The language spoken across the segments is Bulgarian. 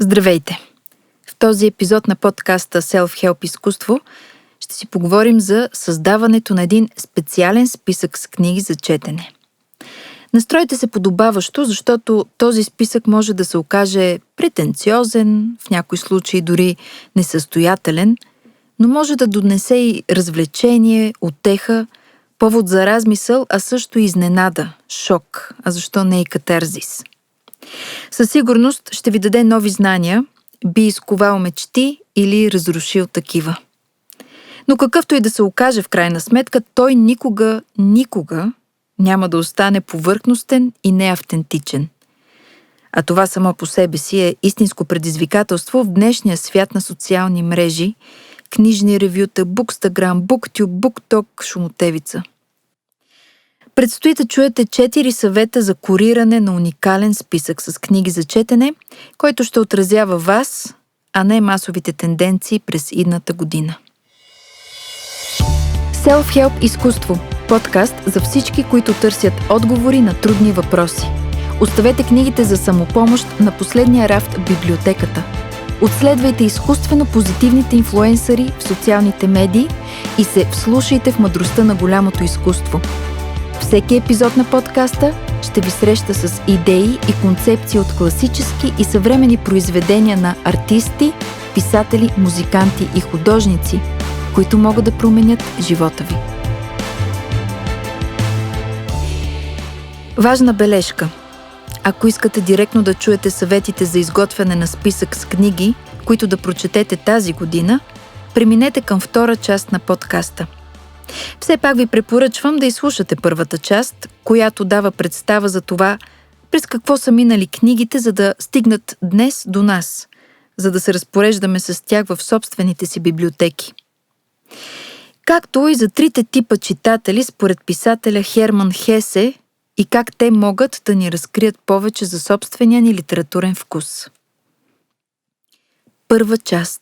Здравейте! В този епизод на подкаста Self-Help изкуство ще си поговорим за създаването на един специален списък с книги за четене. Настройте се подобаващо, защото този списък може да се окаже претенциозен, в някои случаи дори несъстоятелен, но може да донесе и развлечение, утеха, повод за размисъл, а също и изненада, шок, а защо не и катарзис. Със сигурност ще ви даде нови знания, би изковал мечти или разрушил такива. Но какъвто и да се окаже в крайна сметка, той никога няма да остане повърхностен и неавтентичен. А това само по себе си е истинско предизвикателство в днешния свят на социални мрежи, книжни ревюта, Букстаграм, Буктюб, Букток, шумотевица. Предстои да чуете 4 съвета за куриране на уникален списък с книги за четене, който ще отразява вас, а не масовите тенденции през идната година. Self-Help изкуство – подкаст за всички, които търсят отговори на трудни въпроси. Оставете книгите за самопомощ на последния рафт в библиотеката. Отследвайте изкуствено позитивните инфлуенсъри в социалните медии и се вслушайте в мъдростта на голямото изкуство. Всеки епизод на подкаста ще ви среща с идеи и концепции от класически и съвременни произведения на артисти, писатели, музиканти и художници, които могат да променят живота ви. Важна бележка. Ако искате директно да чуете съветите за изготвяне на списък с книги, които да прочетете тази година, преминете към втора част на подкаста. Все пак ви препоръчвам да изслушате първата част, която дава представа за това, през какво са минали книгите, за да стигнат днес до нас, за да се разпореждаме с тях в собствените си библиотеки. Както и за 3 типа читатели според писателя Херман Хесе и как те могат да ни разкрият повече за собствения ни литературен вкус. Първа част.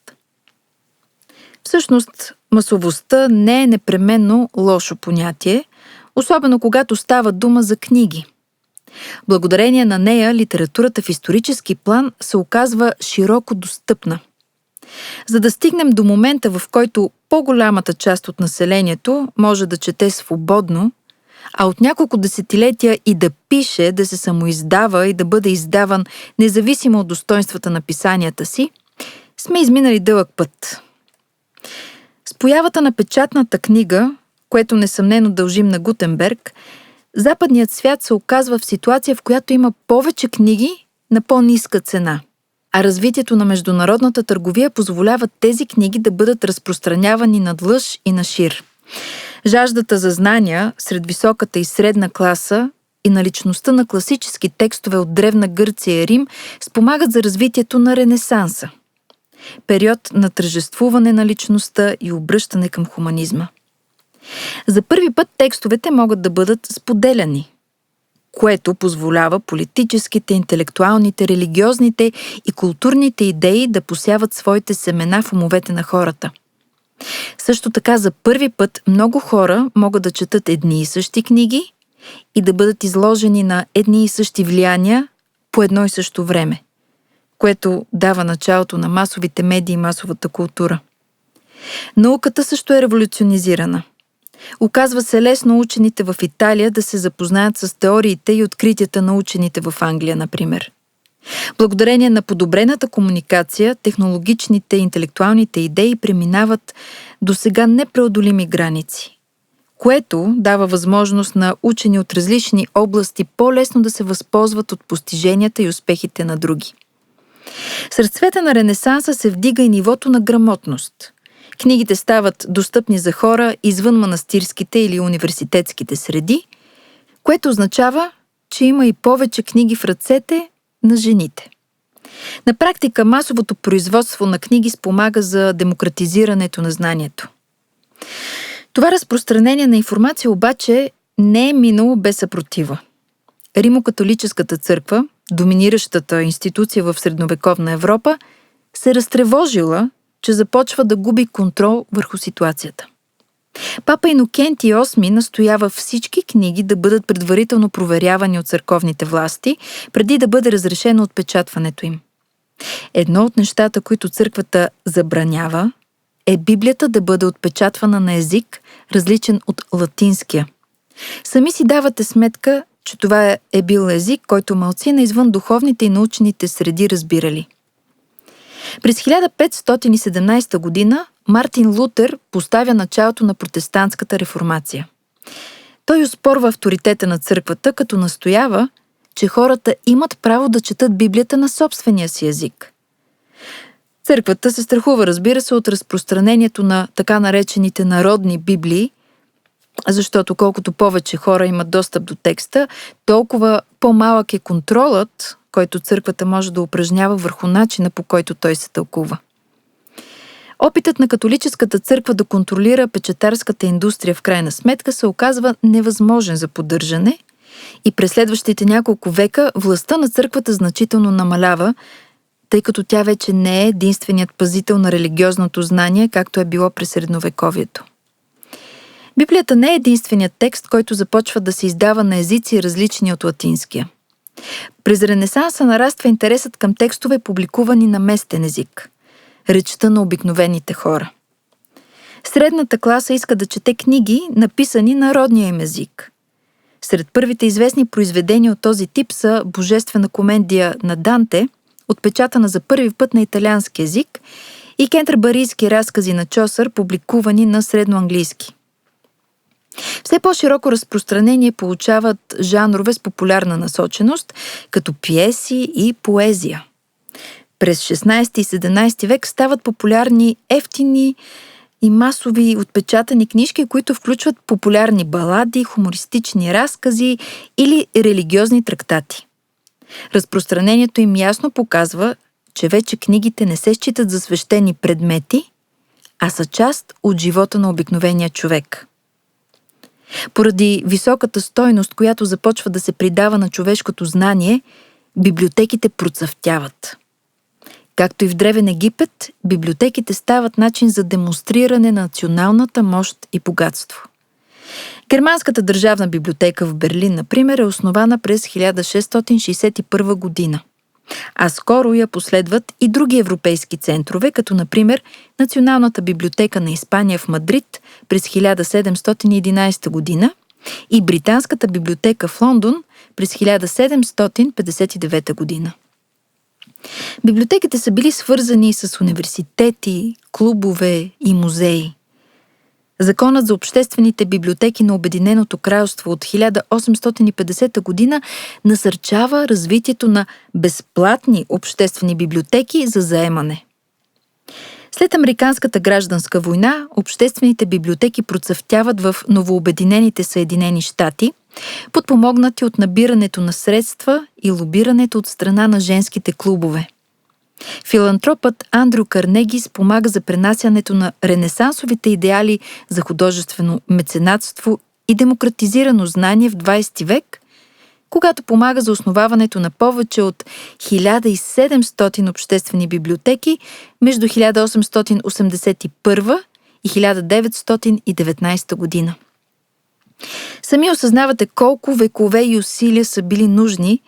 Всъщност, масовостта не е непременно лошо понятие, особено когато става дума за книги. Благодарение на нея, литературата в исторически план се оказва широко достъпна. За да стигнем до момента, в който по-голямата част от населението може да чете свободно, а от няколко десетилетия и да пише, да се самоиздава и да бъде издаван независимо от достоинствата на писанията си, сме изминали дълъг път. С появата на печатната книга, което несъмнено дължим на Гутенберг, западният свят се оказва в ситуация, в която има повече книги на по-ниска цена. А развитието на международната търговия позволява тези книги да бъдат разпространявани надлъж и нашир. Жаждата за знания сред високата и средна класа и наличността на класически текстове от древна Гърция и Рим спомагат за развитието на Ренесанса. Период на тържествуване на личността и обръщане към хуманизма. За първи път текстовете могат да бъдат споделяни, което позволява политическите, интелектуалните, религиозните и културните идеи да посяват своите семена в умовете на хората. Също така за първи път много хора могат да четат едни и същи книги и да бъдат изложени на едни и същи влияния по едно и също време, което дава началото на масовите медии и масовата култура. Науката също е революционизирана. Оказва се лесно учените в Италия да се запознаят с теориите и откритията на учените в Англия, например. Благодарение на подобрената комуникация, технологичните и интелектуалните идеи преминават до сега непреодолими граници, което дава възможност на учени от различни области по-лесно да се възползват от постиженията и успехите на други. С разцвета на Ренесанса се вдига и нивото на грамотност. Книгите стават достъпни за хора извън манастирските или университетските среди, което означава, че има и повече книги в ръцете на жените. На практика масовото производство на книги спомага за демократизирането на знанието. Това разпространение на информация обаче не е минало без съпротива. Римо-католическата църква, доминиращата институция в средновековна Европа, се разтревожила, че започва да губи контрол върху ситуацията. Папа Инокентий VIII настоява всички книги да бъдат предварително проверявани от църковните власти, преди да бъде разрешено отпечатването им. Едно от нещата, които църквата забранява, е Библията да бъде отпечатвана на език, различен от латинския. Сами си давате сметка, че това е бил език, който малцина извън духовните и научните среди разбирали. През 1517 година Мартин Лутер поставя началото на протестантската реформация. Той оспорва авторитета на църквата, като настоява, че хората имат право да четат Библията на собствения си език. Църквата се страхува, разбира се, от разпространението на така наречените народни библии, защото колкото повече хора имат достъп до текста, толкова по-малък е контролът, който църквата може да упражнява върху начина, по който той се тълкува. Опитът на католическата църква да контролира печатарската индустрия в крайна сметка се оказва невъзможен за поддържане и през следващите няколко века властта на църквата значително намалява, тъй като тя вече не е единственият пазител на религиозното знание, както е било през средновековието. Библията не е единственият текст, който започва да се издава на езици, различни от латинския. През Ренесанса нараства интересът към текстове, публикувани на местен език – речта на обикновените хора. Средната класа иска да чете книги, написани на родния им език. Сред първите известни произведения от този тип са Божествена комедия на Данте, отпечатана за първи път на италиански език, и кентербарийски разкази на Чосър, публикувани на средноанглийски. Все по-широко разпространение получават жанрове с популярна насоченост, като пиеси и поезия. През 16 и 17 век стават популярни ефтини и масови отпечатани книжки, които включват популярни балади, хумористични разкази или религиозни трактати. Разпространението им ясно показва, че вече книгите не се считат за свещени предмети, а са част от живота на обикновения човек. Поради високата стойност, която започва да се придава на човешкото знание, библиотеките процъфтяват. Както и в Древен Египет, библиотеките стават начин за демонстриране на националната мощ и богатство. Германската държавна библиотека в Берлин, например, е основана през 1661 година. А скоро я последват и други европейски центрове, като например Националната библиотека на Испания в Мадрид през 1711 година и Британската библиотека в Лондон през 1759 година. Библиотеките са били свързани с университети, клубове и музеи. Законът за обществените библиотеки на Обединеното кралство от 1850 година насърчава развитието на безплатни обществени библиотеки за заемане. След Американската гражданска война, обществените библиотеки процъфтяват в новообединените Съединени щати, подпомогнати от набирането на средства и лобирането от страна на женските клубове. Филантропът Андрю Карнеги спомага за пренасянето на ренесансовите идеали за художествено меценатство и демократизирано знание в 20 век, когато помага за основаването на повече от 1700 обществени библиотеки между 1881 и 1919 година. Сами осъзнавате колко векове и усилия са били нужни,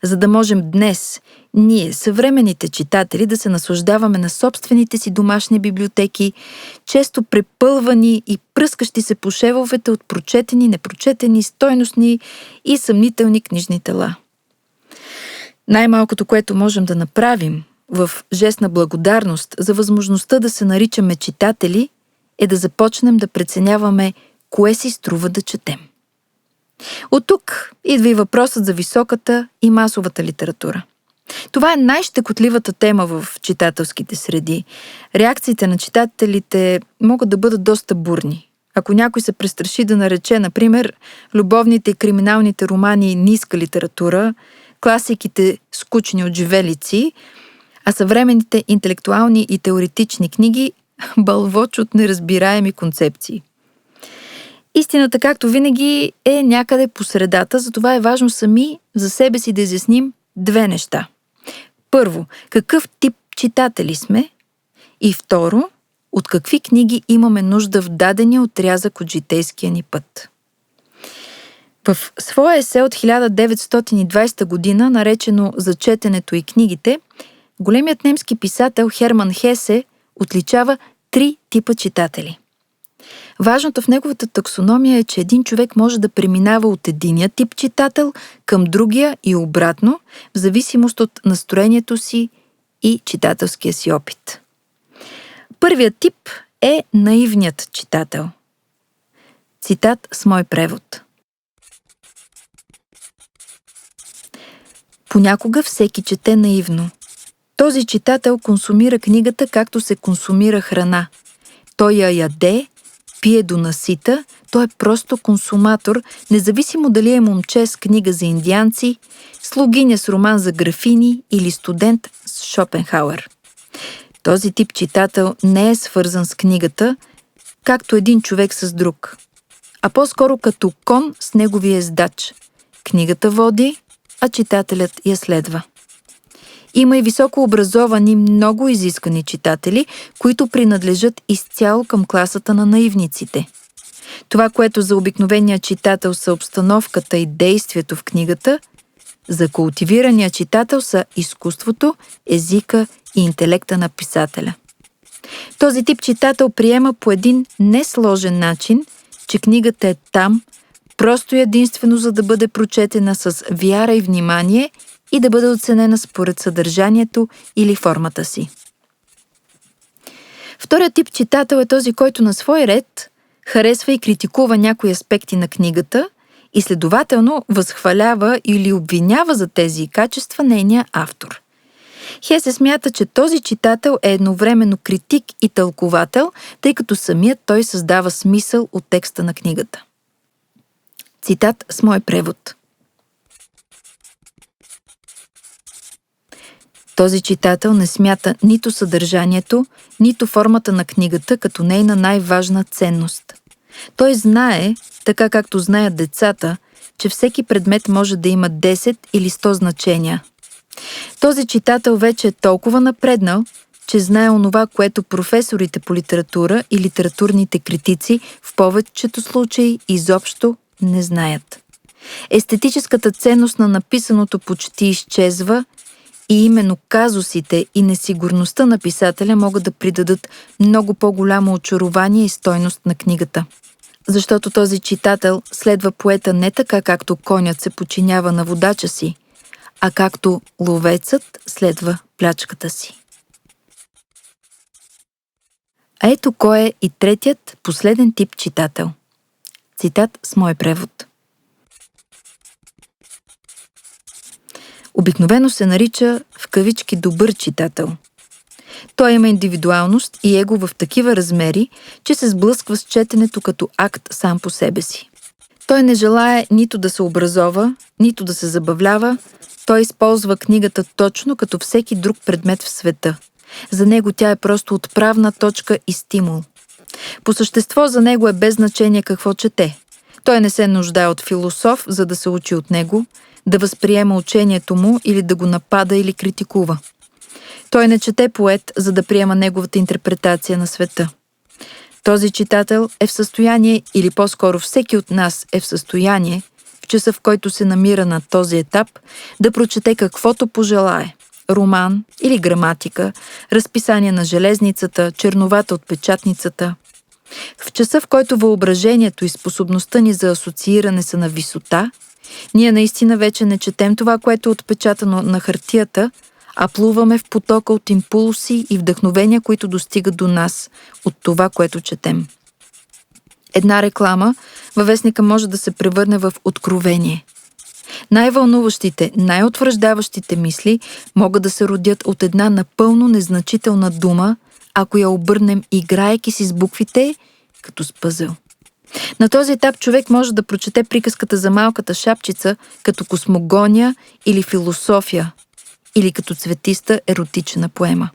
за да можем днес, ние, съвременните читатели, да се наслаждаваме на собствените си домашни библиотеки, често препълвани и пръскащи се по шевовете от прочетени, непрочетени, стойностни и съмнителни книжни тела. Най-малкото, което можем да направим в жест на благодарност за възможността да се наричаме читатели, е да започнем да преценяваме кое си струва да четем. От тук идва и въпросът за високата и масовата литература. Това е най-щекотливата тема в читателските среди. Реакциите на читателите могат да бъдат доста бурни. Ако някой се престраши да нарече, например, любовните и криминалните романи ниска литература, класиките скучни отживелици, а съвременните интелектуални и теоретични книги бълвоч от неразбираеми концепции. Истината, както винаги, е някъде по средата, затова е важно сами за себе си да изясним две неща. Първо, какъв тип читатели сме? И второ, от какви книги имаме нужда в дадения отрязък от житейския ни път. В своя есе от 1920 година, наречено «За четенето и книгите», големият немски писател Херман Хесе отличава 3 типа читатели. Важното в неговата таксономия е, че един човек може да преминава от единия тип читател към другия и обратно, в зависимост от настроението си и читателския си опит. Първият тип е наивният читател. Цитат с мой превод. Понякога всеки чете наивно. Този читател консумира книгата, както се консумира храна. Той я яде, пие до насита, той е просто консуматор, независимо дали е момче с книга за индианци, слугиня с роман за графини или студент с Шопенхауер. Този тип читател не е свързан с книгата, както един човек с друг, а по-скоро като кон с неговия ездач. Книгата води, а читателят я следва. Има и високообразовани, много изискани читатели, които принадлежат изцяло към класата на наивниците. Това, което за обикновения читател са обстановката и действието в книгата, за култивирания читател са изкуството, езика и интелекта на писателя. Този тип читател приема по един несложен начин, че книгата е там, просто и единствено за да бъде прочетена с вяра и внимание и да бъде оценена според съдържанието или формата си. Вторият тип читател е този, който на свой ред харесва и критикува някои аспекти на книгата и следователно възхвалява или обвинява за тези качества нейния автор. Хесе смята, че този читател е едновременно критик и тълковател, тъй като самият той създава смисъл от текста на книгата. Цитат с мой превод. Този читател не смята нито съдържанието, нито формата на книгата като нейна най-важна ценност. Той знае, така както знаят децата, че всеки предмет може да има 10 или 100 значения. Този читател вече е толкова напреднал, че знае онова, което професорите по литература и литературните критици в повечето случаи изобщо не знаят. Естетическата ценност на написаното почти изчезва и именно казусите и несигурността на писателя могат да придадат много по-голямо очарование и стойност на книгата. Защото този читател следва поета не така, както конят се подчинява на водача си, а както ловецът следва плячката си. А ето кой е и третият, последен тип читател. Цитат с мой превод. Обикновено се нарича в кавички добър читател. Той има индивидуалност и его в такива размери, че се сблъсква с четенето като акт сам по себе си. Той не желае нито да се образова, нито да се забавлява. Той използва книгата точно като всеки друг предмет в света. За него тя е просто отправна точка и стимул. По същество за него е без значение какво чете. Той не се нуждае от философ, за да се учи от него, да възприема учението му или да го напада или критикува. Той не чете поет, за да приема неговата интерпретация на света. Този читател е в състояние, или по-скоро всеки от нас е в състояние, в часа в който се намира на този етап, да прочете каквото пожелае. Роман или граматика, разписание на железницата, черновата от печатницата. В часа, в който въображението и способността ни за асоцииране са на висота, ние наистина вече не четем това, което е отпечатано на хартията, а плуваме в потока от импулси и вдъхновения, които достигат до нас от това, което четем. Една реклама във вестника може да се превърне в откровение. Най-вълнуващите, най-утвърждаващите мисли могат да се родят от една напълно незначителна дума, ако я обърнем, играейки си с буквите, като с пъзел. На този етап човек може да прочете приказката за малката шапчица като космогония или философия, или като цветиста еротична поема.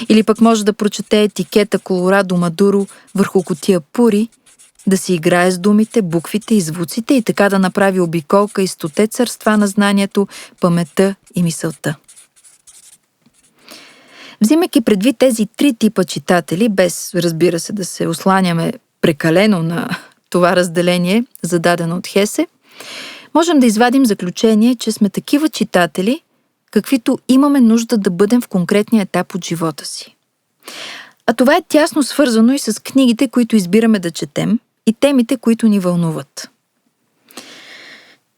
Или пък може да прочете етикета Колорадо Мадуро върху кутия пури, да си играе с думите, буквите и звуците и така да направи обиколка из 100 царства на знанието, паметта и мисълта. Взимайки предвид тези 3 типа читатели, без, разбира се, да се осланяме прекалено на това разделение, зададено от Хесе, можем да извадим заключение, че сме такива читатели, каквито имаме нужда да бъдем в конкретния етап от живота си. А това е тясно свързано и с книгите, които избираме да четем, и темите, които ни вълнуват.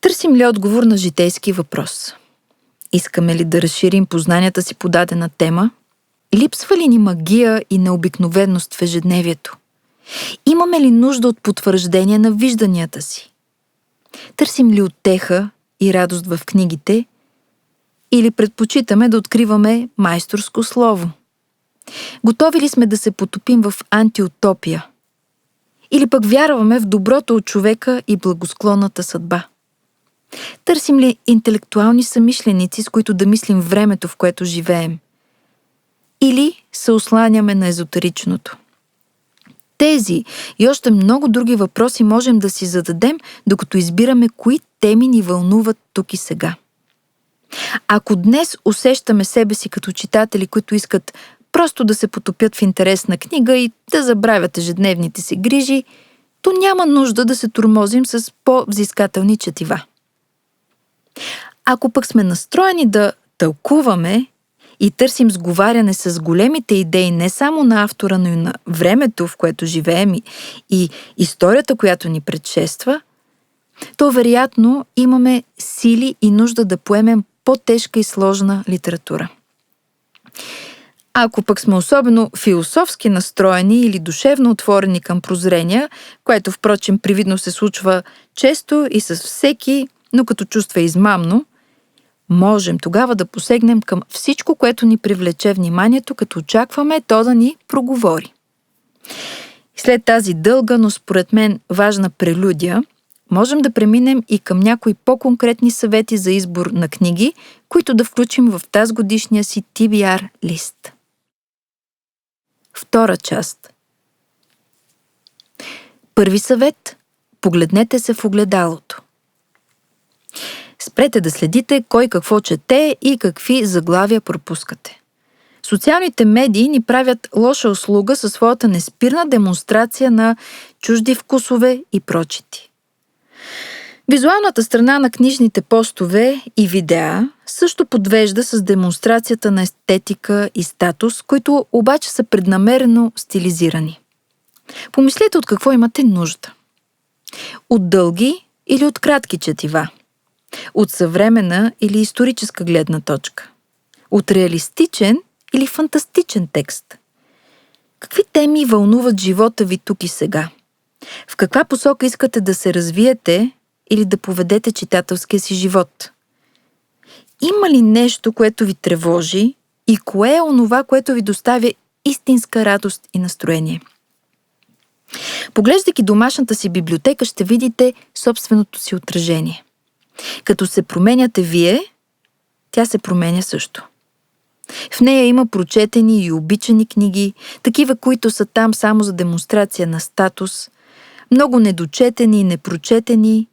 Търсим ли отговор на житейски въпрос? Искаме ли да разширим познанията си по дадена тема? Липсва ли ни магия и необикновеност в ежедневието? Имаме ли нужда от потвърждение на вижданията си? Търсим ли утеха и радост в книгите? Или предпочитаме да откриваме майсторско слово? Готови ли сме да се потопим в антиутопия? Или пък вярваме в доброто от човека и благосклонната съдба? Търсим ли интелектуални съмишленици, с които да мислим времето, в което живеем? Или се осланяме на езотеричното? Тези и още много други въпроси можем да си зададем, докато избираме кои теми ни вълнуват тук и сега. Ако днес усещаме себе си като читатели, които искат просто да се потопят в интересна книга и да забравят ежедневните си грижи, то няма нужда да се тормозим с по-взискателни четива. Ако пък сме настроени да тълкуваме и търсим сговаряне с големите идеи не само на автора, но и на времето, в което живеем и историята, която ни предшества, то вероятно имаме сили и нужда да поемем по-тежка и сложна литература. Ако пък сме особено философски настроени или душевно отворени към прозрения, което впрочем привидно се случва често и с всеки, но като чувство е измамно, можем тогава да посегнем към всичко, което ни привлече вниманието, като очакваме то да ни проговори. След тази дълга, но според мен важна прелюдия, можем да преминем и към някои по-конкретни съвети за избор на книги, които да включим в тазгодишния си TBR лист. Втора част. Първи съвет – погледнете се в огледалото. Спрете да следите кой какво чете и какви заглавия пропускате. Социалните медии ни правят лоша услуга със своята неспирна демонстрация на чужди вкусове и прочити. Визуалната страна на книжните постове и видеа също подвежда с демонстрацията на естетика и статус, които обаче са преднамерено стилизирани. Помислете от какво имате нужда. От дълги или от кратки четива? От съвременна или историческа гледна точка? От реалистичен или фантастичен текст? Какви теми вълнуват живота ви тук и сега? В каква посока искате да се развиете или да поведете читателския си живот? Има ли нещо, което ви тревожи и кое е онова, което ви доставя истинска радост и настроение? Поглеждайки домашната си библиотека, ще видите собственото си отражение. Като се променяте вие, тя се променя също. В нея има прочетени и обичани книги, такива, които са там само за демонстрация на статус, много недочетени и непрочетени,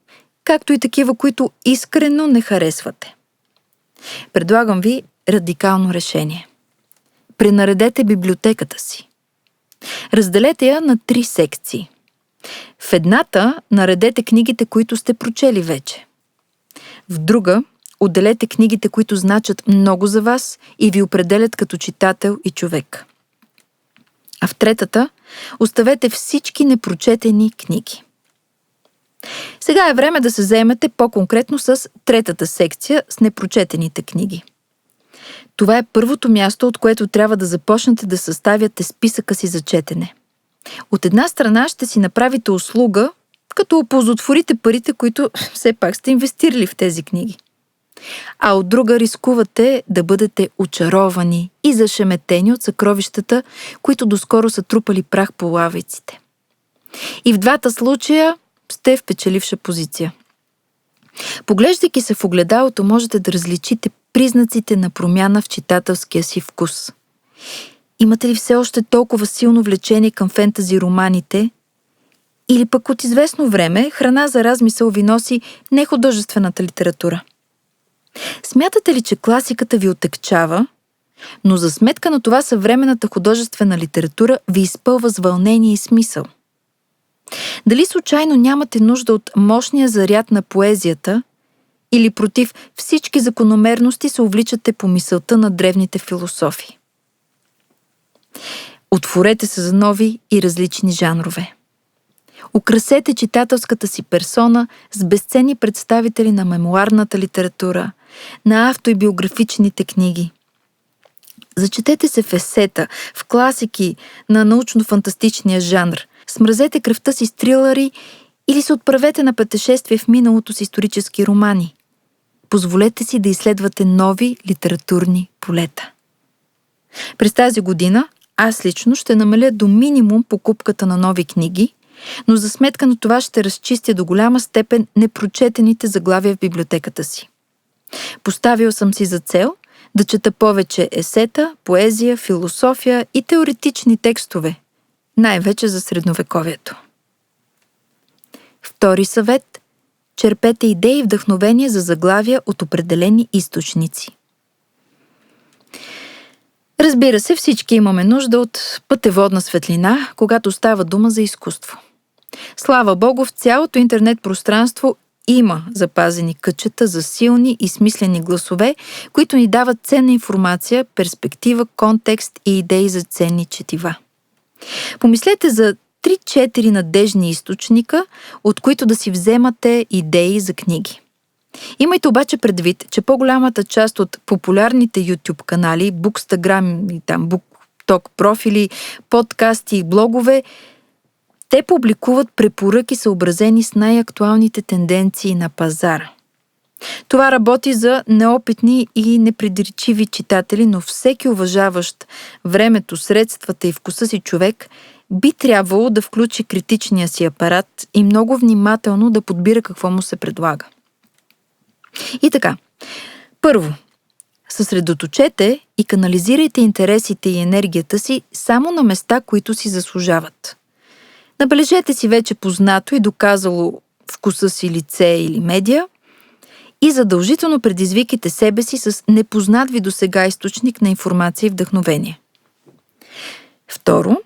както и такива, които искрено не харесвате. Предлагам ви радикално решение. Пренаредете библиотеката си. Разделете я на 3 секции. В едната наредете книгите, които сте прочели вече. В друга отделете книгите, които значат много за вас и ви определят като читател и човек. А в третата оставете всички непрочетени книги. Сега е време да се заемете по-конкретно с третата секция с непрочетените книги. Това е първото място, от което трябва да започнете да съставяте списъка си за четене. От една страна ще си направите услуга, като оползотворите парите, които все пак сте инвестирали в тези книги. А от друга рискувате да бъдете очаровани и зашеметени от съкровищата, които доскоро са трупали прах по лавиците. И в двата случая сте в печеливша позиция. Поглеждайки се в огледалото, можете да различите признаците на промяна в читателския си вкус. Имате ли все още толкова силно влечение към фентази романите? Или пък от известно време храна за размисъл ви носи нехудожествената литература? Смятате ли, че класиката ви отекчава, но за сметка на това съвременната художествена литература ви изпълва с вълнение и смисъл? Дали случайно нямате нужда от мощния заряд на поезията или против всички закономерности се увличате по мисълта на древните философи. Отворете се за нови и различни жанрове. Украсете читателската си персона с безценни представители на мемоарната литература, на автобиографичните книги. Зачетете се в есета, в класики на научно-фантастичния жанр. Смразете кръвта си с трилъри или се отправете на пътешествие в миналото с исторически романи. Позволете си да изследвате нови литературни полета. През тази година аз лично ще намаля до минимум покупката на нови книги, но за сметка на това ще разчистя до голяма степен непрочетените заглавия в библиотеката си. Поставил съм си за цел да чета повече есета, поезия, философия и теоретични текстове, най-вече за средновековието. Втори съвет – черпете идеи и вдъхновения за заглавия от определени източници. Разбира се, всички имаме нужда от пътеводна светлина, когато става дума за изкуство. Слава Богу, в цялото интернет пространство има запазени кътчета за силни и смислени гласове, които ни дават ценна информация, перспектива, контекст и идеи за ценни четива. Помислете за 3-4 надежни източника, от които да си вземате идеи за книги. Имайте обаче предвид, че по-голямата част от популярните YouTube канали, Букстаграм и BookTok профили, подкасти и блогове, те публикуват препоръки, съобразени с най-актуалните тенденции на пазара. Това работи за неопитни и непредречиви читатели, но всеки уважаващ времето, средствата и вкуса си човек би трябвало да включи критичния си апарат и много внимателно да подбира какво му се предлага. И така, първо, съсредоточете и канализирайте интересите и енергията си само на места, които си заслужават. Набележете си вече познато и доказало вкуса си лице или медия и задължително предизвикайте себе си с непознат ви досега източник на информация и вдъхновение. Второ,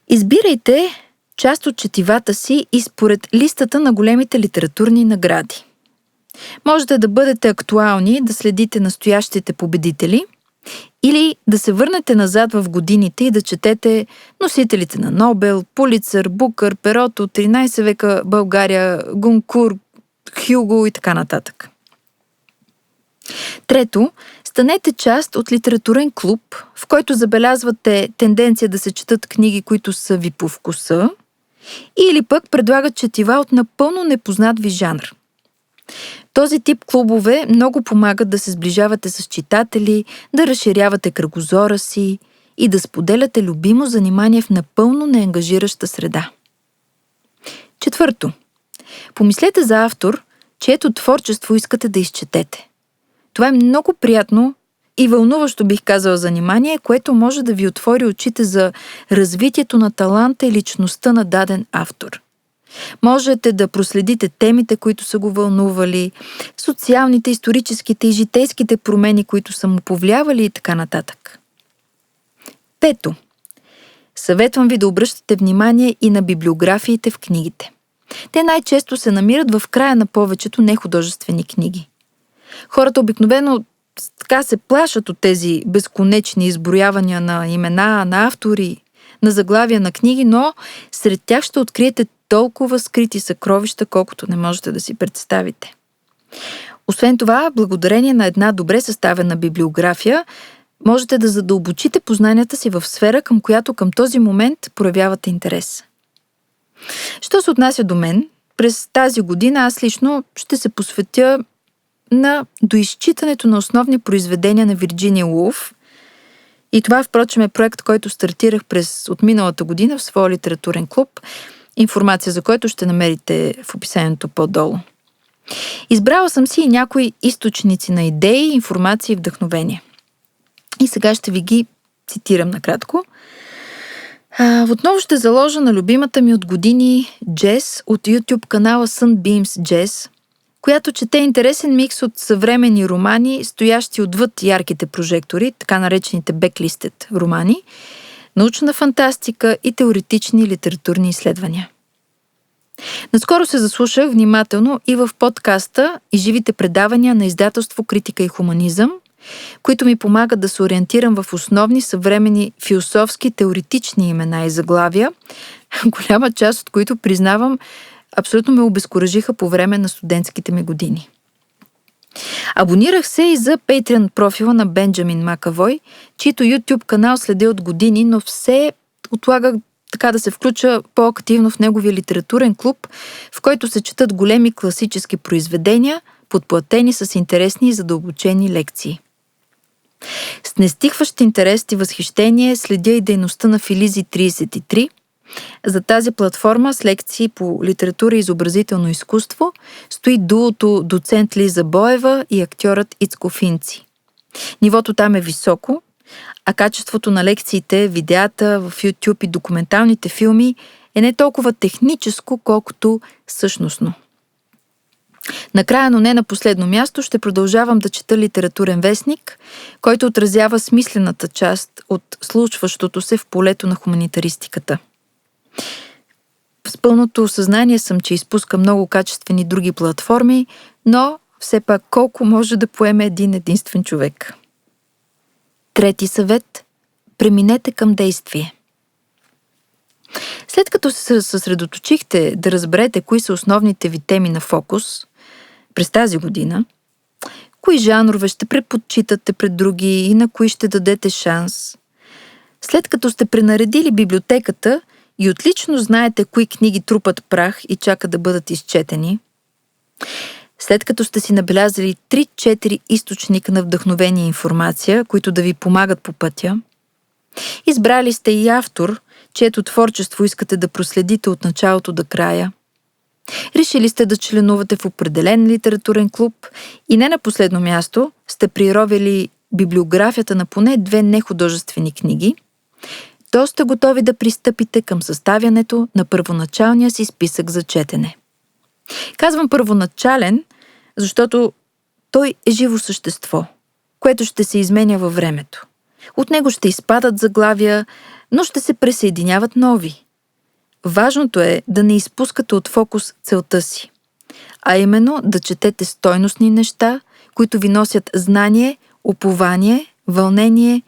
избирайте част от четивата си и според листата на големите литературни награди. Можете да бъдете актуални, да следите настоящите победители или да се върнете назад в годините и да четете носителите на Нобел, Пулицър, Букър, Перото, 13 века България, Гонкур, Хюго и така нататък. Трето, станете част от литературен клуб, в който забелязвате тенденция да се четат книги, които са ви по вкуса, или пък предлагат четива от напълно непознат ви жанр. Този тип клубове много помагат да се сближавате с читатели, да разширявате кръгозора си и да споделяте любимо занимание в напълно неангажираща среда. Четвърто, помислете за автор, чието творчество искате да изчетете. Това е много приятно и вълнуващо, бих казала, занимание, което може да ви отвори очите за развитието на таланта и личността на даден автор. Можете да проследите темите, които са го вълнували, социалните, историческите и житейските промени, които са му повлиявали и така нататък. Пето, съветвам ви да обръщате внимание и на библиографиите в книгите. Те най-често се намират в края на повечето нехудожествени книги. Хората обикновено така се плашат от тези безконечни изброявания на имена, на автори, на заглавия на книги, но сред тях ще откриете толкова скрити съкровища, колкото не можете да си представите. Освен това, благодарение на една добре съставена библиография, можете да задълбочите познанията си в сфера, към която към този момент проявявате интерес. Що се отнася до мен, през тази година аз лично ще се посветя на доизчитането на основни произведения на Вирджиния Вулф. И това, впрочем, е проект, който стартирах от миналата година в своя литературен клуб, информация за който ще намерите в описанието по-долу. Избрала съм си и някои източници на идеи, информация и вдъхновение. И сега ще ви ги цитирам накратко. Отново ще заложа на любимата ми от години Джес от YouTube канала Sunbeams Jazz, която чете интересен микс от съвременни романи, стоящи отвъд ярките прожектори, така наречените беклистед романи, научна фантастика и теоретични литературни изследвания. Наскоро се заслушах внимателно и в подкаста и живите предавания на издателство "Критика и хуманизъм", които ми помагат да се ориентирам в основни съвременни философски теоретични имена и заглавия, голяма част от които, признавам, абсолютно ме обезкуражиха по време на студентските ми години. Абонирах се и за Patreon профила на Бенджамин Макавой, чийто YouTube канал следя от години, но все отлагах така да се включа по-активно в неговия литературен клуб, в който се четат големи класически произведения, подплатени с интересни и задълбочени лекции. С нестихващ интерес и възхищение следя и дейността на Филизи 33. За тази платформа с лекции по литература и изобразително изкуство стои дуото доцент Лиза Боева и актьорът Ицко Финци. Нивото там е високо, а качеството на лекциите, видеята в YouTube и документалните филми е не толкова техническо, колкото същностно. Накрая, но не на последно място, ще продължавам да чета литературен вестник, който отразява смислената част от случващото се в полето на хуманитаристиката. С пълното осъзнание съм, че изпуска много качествени други платформи, но все пак колко може да поеме един единствен човек. Трети съвет – преминете към действие. След като се съсредоточихте да разберете кои са основните ви теми на фокус през тази година, кои жанрове ще предпочитате пред други и на кои ще дадете шанс, след като сте пренаредили библиотеката и отлично знаете кои книги трупат прах и чакат да бъдат изчетени, след като сте си набелязали 3-4 източника на вдъхновение и информация, които да ви помагат по пътя, избрали сте и автор, чието творчество искате да проследите от началото до края, решили сте да членувате в определен литературен клуб и не на последно място сте прировили библиографията на поне 2 нехудожествени книги, то сте готови да пристъпите към съставянето на първоначалния си списък за четене. Казвам първоначален, защото той е живо същество, което ще се изменя във времето. От него ще изпадат заглавия, но ще се присъединяват нови. Важното е да не изпускате от фокус целта си, а именно да четете стойностни неща, които ви носят знание, упование, вълнение,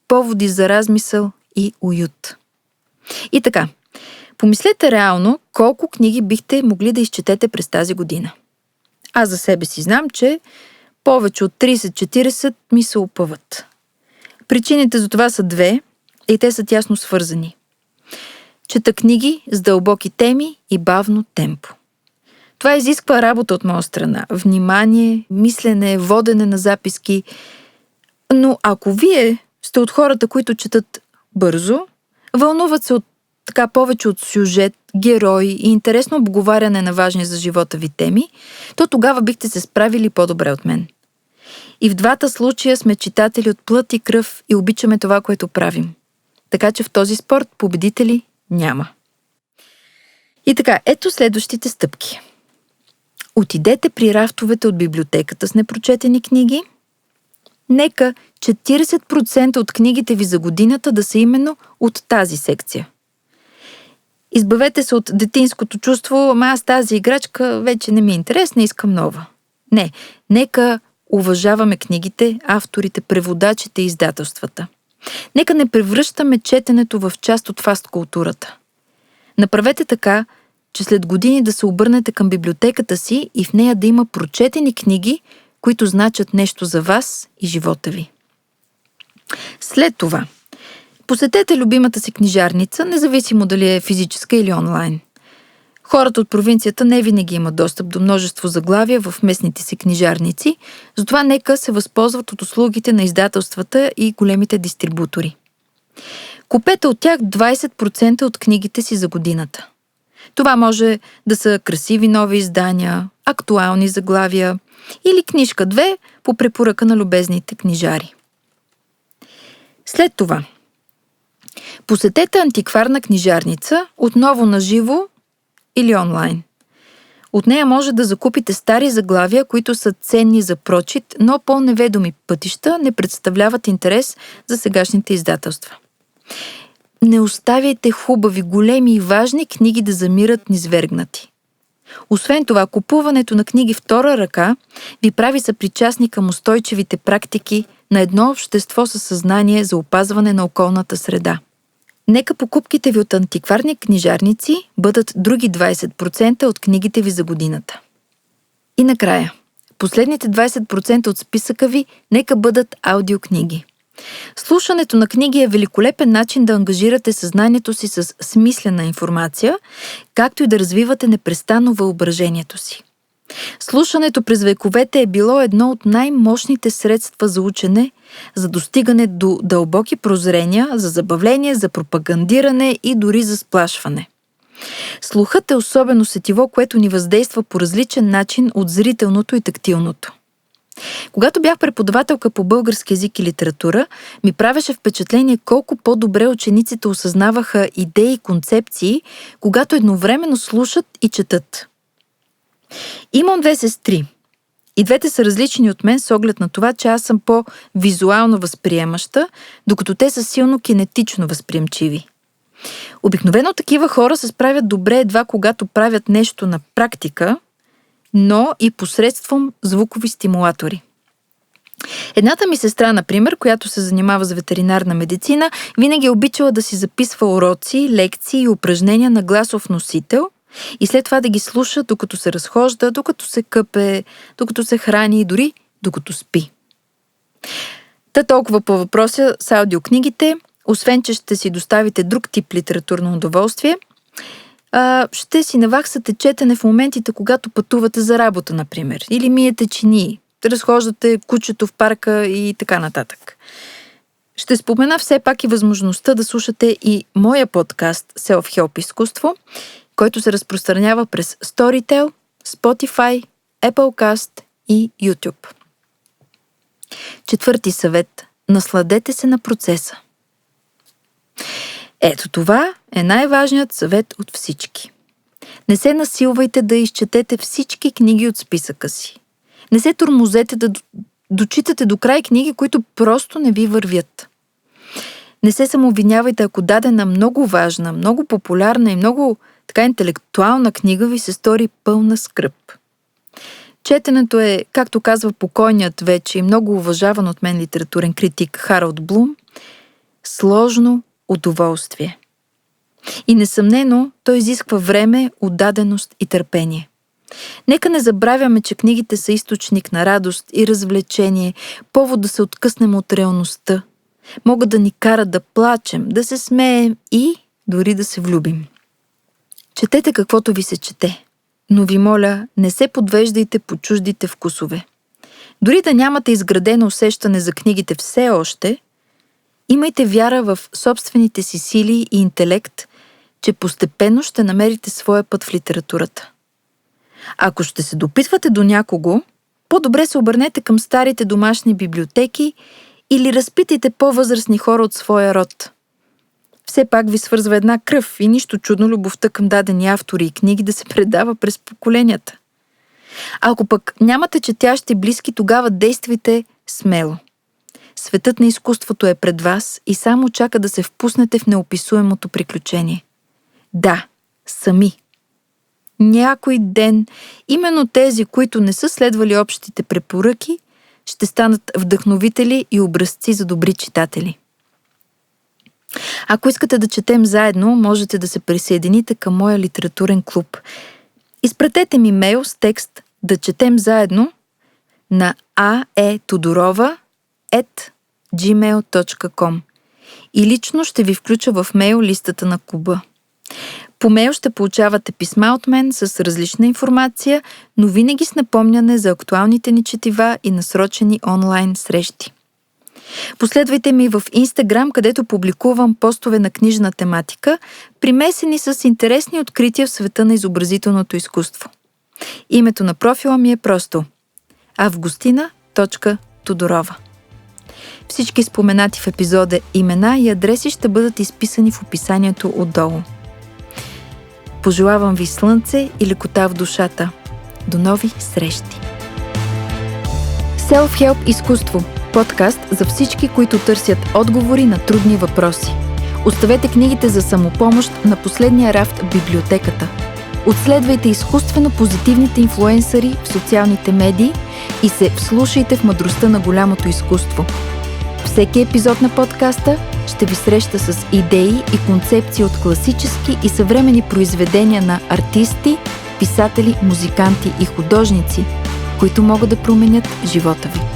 поводи за размисъл и уют. И така, помислете реално колко книги бихте могли да изчетете през тази година. Аз за себе си знам, че повече от 30-40 ми се опъват. Причините за това са 2 и те са тясно свързани. Чета книги с дълбоки теми и бавно темпо. Това изисква работа от моя страна, внимание, мислене, водене на записки. Но ако вие сте от хората, които четат бързо, вълнуват се от така повече от сюжет, герои и интересно обговаряне на важни за живота ви теми, то тогава бихте се справили по-добре от мен. И в двата случая сме читатели от плът и кръв и обичаме това, което правим. Така че в този спорт победители няма. И така, ето следващите стъпки. Отидете при рафтовете от библиотеката с непрочетени книги. Нека 40% от книгите ви за годината да са именно от тази секция. Избавете се от детинското чувство, ама аз тази играчка вече не ми е интересна, искам нова. Не, нека уважаваме книгите, авторите, преводачите и издателствата. Нека не превръщаме четенето в част от фаст културата. Направете така, че след години да се обърнете към библиотеката си и в нея да има прочетени книги, които значат нещо за вас и живота ви. След това, посетете любимата си книжарница, независимо дали е физическа или онлайн. Хората от провинцията не винаги имат достъп до множество заглавия в местните си книжарници, затова нека се възползват от услугите на издателствата и големите дистрибутори. Купете от тях 20% от книгите си за годината. Това може да са красиви нови издания, актуални заглавия или книжка-2 по препоръка на любезните книжари. След това, посетете антикварна книжарница, отново на живо или онлайн. От нея може да закупите стари заглавия, които са ценни за прочит, но по неведоми пътища не представляват интерес за сегашните издателства. Не оставяйте хубави, големи и важни книги да замират низвергнати. Освен това, купуването на книги втора ръка ви прави съпричастни към устойчивите практики на едно общество със съзнание за опазване на околната среда. Нека покупките ви от антикварни книжарници бъдат други 20% от книгите ви за годината. И накрая, последните 20% от списъка ви нека бъдат аудиокниги. Слушането на книги е великолепен начин да ангажирате съзнанието си с смислена информация, както и да развивате непрестанно въображението си. Слушането през вековете е било едно от най-мощните средства за учене, за достигане до дълбоки прозрения, за забавление, за пропагандиране и дори за сплашване. Слухът е особено сетиво, което ни въздейства по различен начин от зрителното и тактилното. Когато бях преподавателка по български език и литература, ми правеше впечатление колко по-добре учениците осъзнаваха идеи и концепции, когато едновременно слушат и четат. Имам две сестри. И двете са различни от мен с оглед на това, че аз съм по-визуално възприемаща, докато те са силно кинетично възприемчиви. Обикновено такива хора се справят добре едва когато правят нещо на практика, но и посредством звукови стимулатори. Едната ми сестра, например, която се занимава с ветеринарна медицина, винаги е обичала да си записва уроци, лекции и упражнения на гласов носител и след това да ги слуша, докато се разхожда, докато се къпе, докато се храни и дори докато спи. Та толкова по въпроса с аудиокнигите. Освен, че ще си доставите друг тип литературно удоволствие, ще си наваксате четене в моментите, когато пътувате за работа, например, или миете чинии, разхождате кучето в парка и така нататък. Ще спомена все пак и възможността да слушате и моя подкаст Self-Help изкуство, който се разпространява през Storytel, Spotify, Applecast и YouTube. 4 съвет. Насладете се на процеса. Ето това е най-важният съвет от всички. Не се насилвайте да изчетете всички книги от списъка си. Не се тормозете да дочитате до край книги, които просто не ви вървят. Не се самообвинявайте, ако дадена много важна, много популярна и много така интелектуална книга ви се стори пълна скръб. Четенето е, както казва покойният вече и много уважаван от мен литературен критик Харалд Блум, сложно удоволствие. И несъмнено, той изисква време, отдаденост и търпение. Нека не забравяме, че книгите са източник на радост и развлечение, повод да се откъснем от реалността. Могат да ни карат да плачем, да се смеем и дори да се влюбим. Четете каквото ви се чете, но ви моля, не се подвеждайте по чуждите вкусове. Дори да нямате изградено усещане за книгите все още, имайте вяра в собствените си сили и интелект, че постепенно ще намерите своя път в литературата. Ако ще се допитвате до някого, по-добре се обърнете към старите домашни библиотеки или разпитайте по-възрастни хора от своя род. Все пак ви свързва една кръв и нищо чудно любовта към дадени автори и книги да се предава през поколенията. Ако пък нямате четящи близки, тогава действайте смело. Светът на изкуството е пред вас и само чака да се впуснете в неописуемото приключение. Да, сами. Някой ден именно тези, които не са следвали общите препоръки, ще станат вдъхновители и образци за добри читатели. Ако искате да четем заедно, можете да се присъедините към моя литературен клуб. Изпратете ми мейл с текст "Да четем заедно" на aetodorova@gmail.com и лично ще ви включа в мейл листата на клуба. По мейл ще получавате писма от мен с различна информация, но винаги с напомняне за актуалните ни четива и насрочени онлайн срещи. Последвайте ми в Instagram, където публикувам постове на книжна тематика, примесени с интересни открития в света на изобразителното изкуство. Името на профила ми е просто Августина.Тодорова. Всички споменати в епизода имена и адреси ще бъдат изписани в описанието отдолу. Пожелавам ви слънце и лекота в душата. До нови срещи! Self-Help изкуство – подкаст за всички, които търсят отговори на трудни въпроси. Оставете книгите за самопомощ на последния рафт в библиотеката. Отследвайте изкуствено позитивните инфлуенсъри в социалните медии и се вслушайте в мъдростта на голямото изкуство. Всеки епизод на подкаста ще ви среща с идеи и концепции от класически и съвремени произведения на артисти, писатели, музиканти и художници, които могат да променят живота ви.